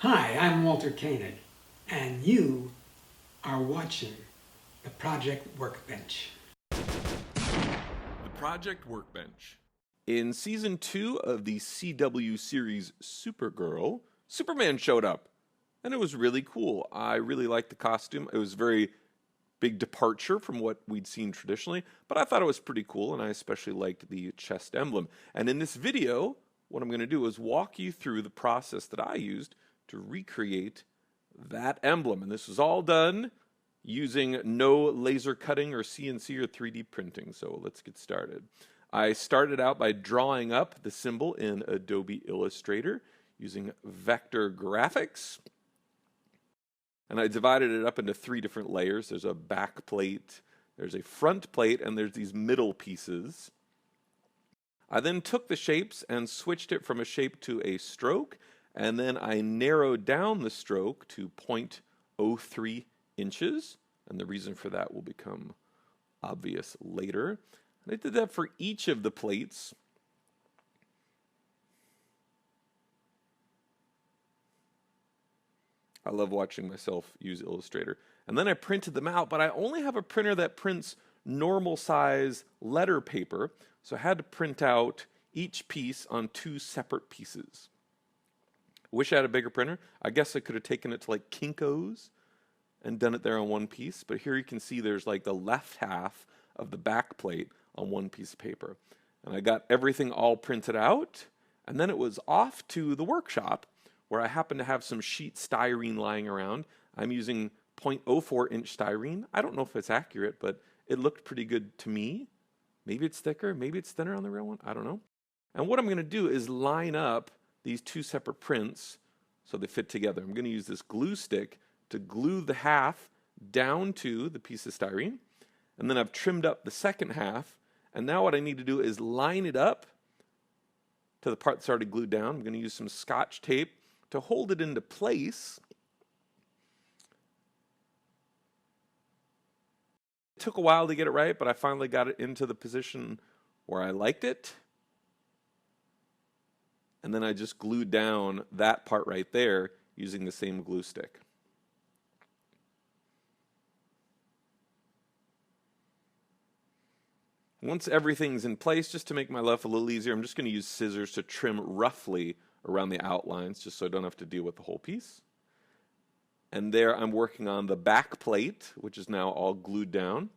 Hi, I'm Walter Koenig, and you are watching the Project Workbench. The Project Workbench. In season 2 of the CW series Supergirl, Superman showed up, and it was really cool. I really liked the costume. It was a very big departure from what we'd seen traditionally, but I thought it was pretty cool, and I especially liked the chest emblem. And in this video, what I'm going to do is walk you through the process that I used to recreate that emblem. And this was all done using no laser cutting or CNC or 3D printing. So let's get started. I started out by drawing up the symbol in Adobe Illustrator using vector graphics. And I divided it up into 3 different layers. There's a back plate, there's a front plate, and there's these middle pieces. I then took the shapes and switched it from a shape to a stroke, and then I narrowed down the stroke to 0.03 inches, and the reason for that will become obvious later. And I did that for each of the plates. I love watching myself use Illustrator. And then I printed them out, but I only have a printer that prints normal size letter paper, so I had to print out each piece on 2 separate pieces. Wish I had a bigger printer. I guess I could have taken it to like Kinko's and done it there on one piece, but here you can see there's like the left half of the back plate on one piece of paper. And I got everything all printed out, and then it was off to the workshop where I happen to have some sheet styrene lying around. I'm using 0.04 inch styrene. I don't know if it's accurate, but it looked pretty good to me. Maybe it's thicker, maybe it's thinner on the real one, I don't know. And what I'm going to do is line up these 2 separate prints so they fit together. I'm going to use this glue stick to glue the half down to the piece of styrene, and then I've trimmed up the second half, and now what I need to do is line it up to the part that's already glued down. I'm going to use some Scotch tape to hold it into place. It took a while to get it right, but I finally got it into the position where I liked it. And then I just glued down that part right there using the same glue stick. Once everything's in place, just to make my life a little easier, I'm just going to use scissors to trim roughly around the outlines, just so I don't have to deal with the whole piece. And there I'm working on the back plate, which is now all glued down.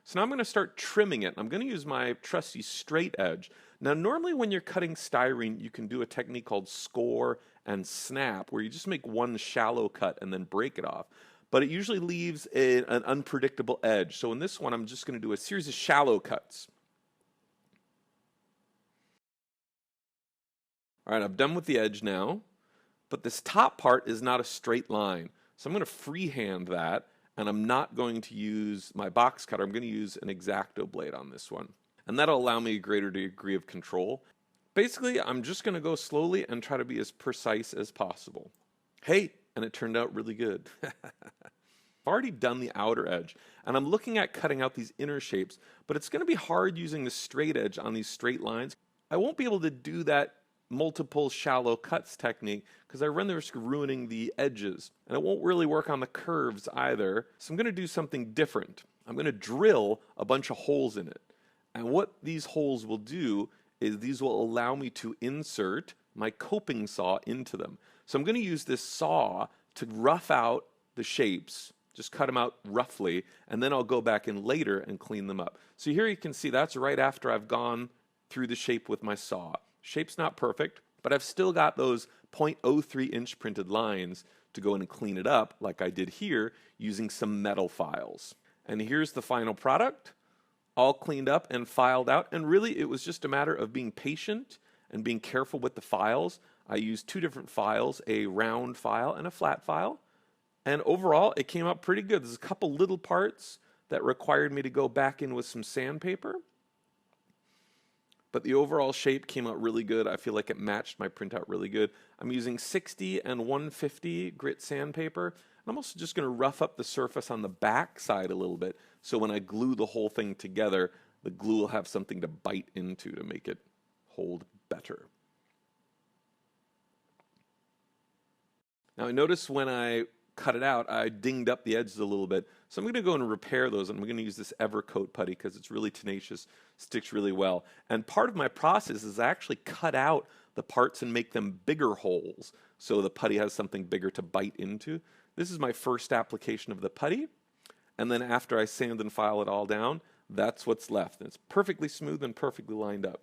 So now I'm going to start trimming it. I'm going to use my trusty straight edge. Now normally when you're cutting styrene, you can do a technique called score and snap, where you just make one shallow cut and then break it off. But it usually leaves an unpredictable edge. So in this one, I'm just going to do a series of shallow cuts. All right, I'm done with the edge now, but this top part is not a straight line. So I'm going to freehand that, and I'm not going to use my box cutter. I'm going to use an X-Acto blade on this one. And that'll allow me a greater degree of control. Basically, I'm just going to go slowly and try to be as precise as possible. Hey, and it turned out really good. I've already done the outer edge, and I'm looking at cutting out these inner shapes, but it's going to be hard using the straight edge on these straight lines. I won't be able to do that multiple shallow cuts technique because I run the risk of ruining the edges, and it won't really work on the curves either. So I'm going to do something different. I'm going to drill a bunch of holes in it, and what these holes will do is these will allow me to insert my coping saw into them. So I'm going to use this saw to rough out the shapes, just cut them out roughly, and then I'll go back in later and clean them up. So here you can see that's right after I've gone through the shape with my saw. Shape's not perfect, but I've still got those 0.03 inch printed lines to go in and clean it up like I did here using some metal files. And here's the final product, all cleaned up and filed out. And really it was just a matter of being patient and being careful with the files. I used 2 different files, a round file and a flat file. And overall it came out pretty good. There's a couple little parts that required me to go back in with some sandpaper. But the overall shape came out really good. I feel like it matched my printout really good. I'm using 60 and 150 grit sandpaper. I'm also just going to rough up the surface on the back side a little bit, so when I glue the whole thing together, the glue will have something to bite into to make it hold better. Now I notice when I cut it out, I dinged up the edges a little bit. So I'm going to go and repair those, and I'm going to use this Evercoat putty because it's really tenacious, sticks really well. And part of my process is I actually cut out the parts and make them bigger holes so the putty has something bigger to bite into. This is my first application of the putty, and then after I sand and file it all down, that's what's left. And it's perfectly smooth and perfectly lined up.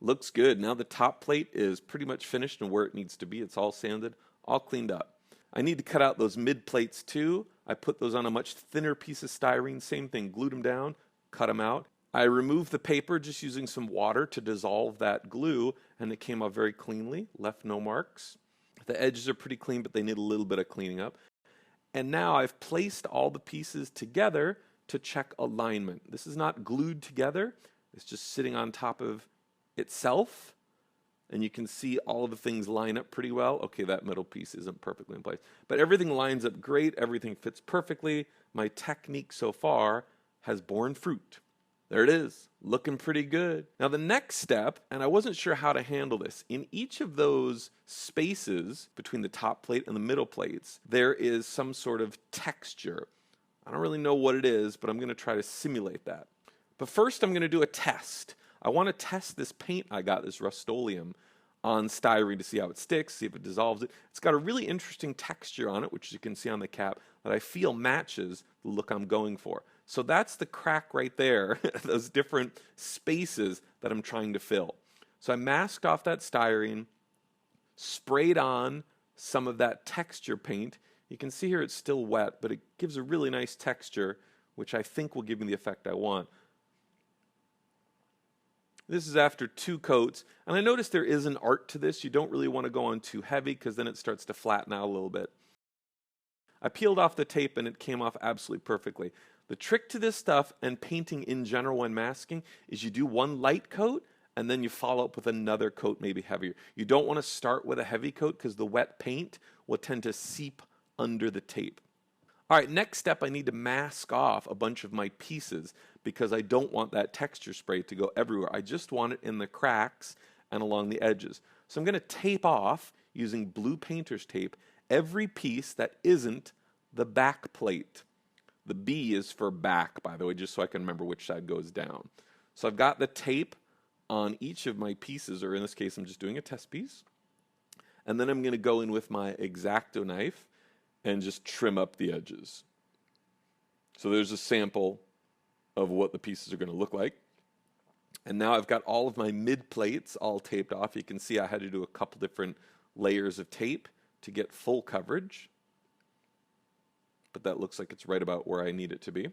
Looks good. Now the top plate is pretty much finished and where it needs to be. It's all sanded, all cleaned up. I need to cut out those mid plates too. I put those on a much thinner piece of styrene, same thing, glued them down, cut them out. I removed the paper just using some water to dissolve that glue, and it came out very cleanly, left no marks. The edges are pretty clean, but they need a little bit of cleaning up. And now I've placed all the pieces together to check alignment. This is not glued together. It's just sitting on top of itself. And you can see all of the things line up pretty well. Okay, that middle piece isn't perfectly in place. But everything lines up great. Everything fits perfectly. My technique so far has borne fruit. There it is, looking pretty good. Now the next step, and I wasn't sure how to handle this, in each of those spaces between the top plate and the middle plates, there is some sort of texture. I don't really know what it is, but I'm going to try to simulate that. But first I'm going to do a test. I want to test this paint I got, this Rust-Oleum, on styrene to see how it sticks, see if it dissolves it. It's got a really interesting texture on it, which you can see on the cap, that I feel matches the look I'm going for. So that's the crack right there, those different spaces that I'm trying to fill. So I masked off that styrene, sprayed on some of that texture paint. You can see here it's still wet, but it gives a really nice texture, which I think will give me the effect I want. This is after 2 coats, and I noticed there is an art to this. You don't really want to go on too heavy because then it starts to flatten out a little bit. I peeled off the tape and it came off absolutely perfectly. The trick to this stuff and painting in general when masking is you do one light coat and then you follow up with another coat, maybe heavier. You don't want to start with a heavy coat because the wet paint will tend to seep under the tape. All right, next step, I need to mask off a bunch of my pieces because I don't want that texture spray to go everywhere. I just want it in the cracks and along the edges. So I'm going to tape off, using blue painter's tape, every piece that isn't the back plate. The B is for back, by the way, just so I can remember which side goes down. So I've got the tape on each of my pieces, or in this case, I'm just doing a test piece. And then I'm going to go in with my X-Acto knife and just trim up the edges. So there's a sample of what the pieces are going to look like. And now I've got all of my mid plates all taped off. You can see I had to do a couple different layers of tape to get full coverage. But that looks like it's right about where I need it to be.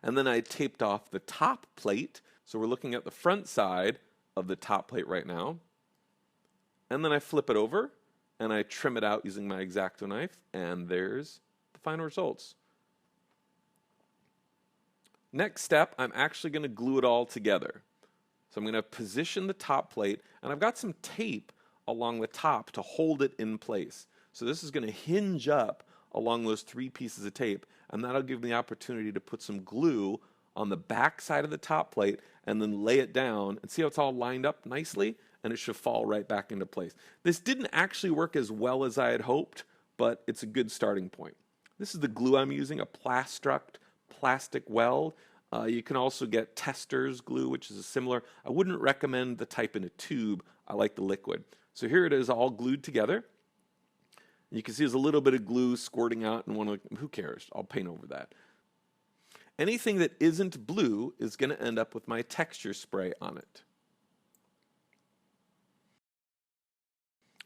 And then I taped off the top plate. So we're looking at the front side of the top plate right now. And then I flip it over and I trim it out using my X-Acto knife, and there's the final results. Next step, I'm actually going to glue it all together. So I'm going to position the top plate, and I've got some tape along the top to hold it in place. So this is going to hinge up along those 3 pieces of tape, and that'll give me the opportunity to put some glue on the back side of the top plate and then lay it down and see how it's all lined up nicely, and it should fall right back into place. This didn't actually work as well as I had hoped, but it's a good starting point. This is the glue I'm using, a Plastruct plastic weld. You can also get Tester's glue, which is a similar. I wouldn't recommend the type in a tube. I like the liquid. So here it is all glued together. You can see there's a little bit of glue squirting out, and who cares? I'll paint over that. Anything that isn't blue is going to end up with my texture spray on it.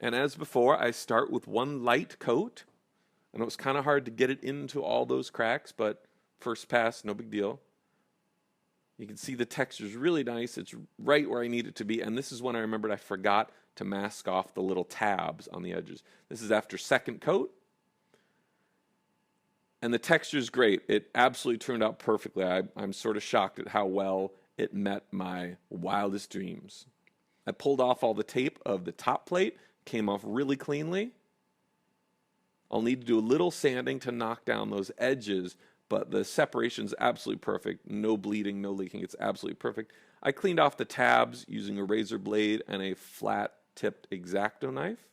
And as before, I start with one light coat, and it was kind of hard to get it into all those cracks, but first pass, no big deal. You can see the texture is really nice. It's right where I need it to be, and this is when I remembered I forgot to mask off the little tabs on the edges. This is after second coat, and the texture is great. It absolutely turned out perfectly. I'm sort of shocked at how well it met my wildest dreams. I pulled off all the tape of the top plate, came off really cleanly. I'll need to do a little sanding to knock down those edges, but the separation is absolutely perfect. No bleeding, no leaking. It's absolutely perfect. I cleaned off the tabs using a razor blade and a flat-tipped X-Acto knife.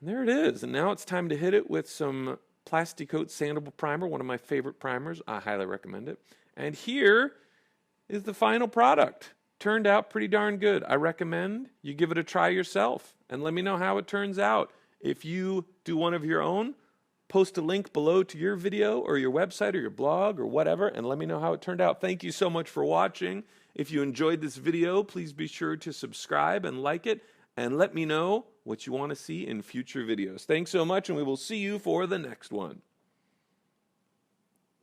And there it is. And now it's time to hit it with some Plastic Coat Sandable Primer, one of my favorite primers. I highly recommend it. And here is the final product. Turned out pretty darn good. I recommend you give it a try yourself and let me know how it turns out. If you do one of your own, post a link below to your video or your website or your blog or whatever and let me know how it turned out. Thank you so much for watching. If you enjoyed this video, please be sure to subscribe and like it and let me know what you want to see in future videos. Thanks so much, and we will see you for the next one.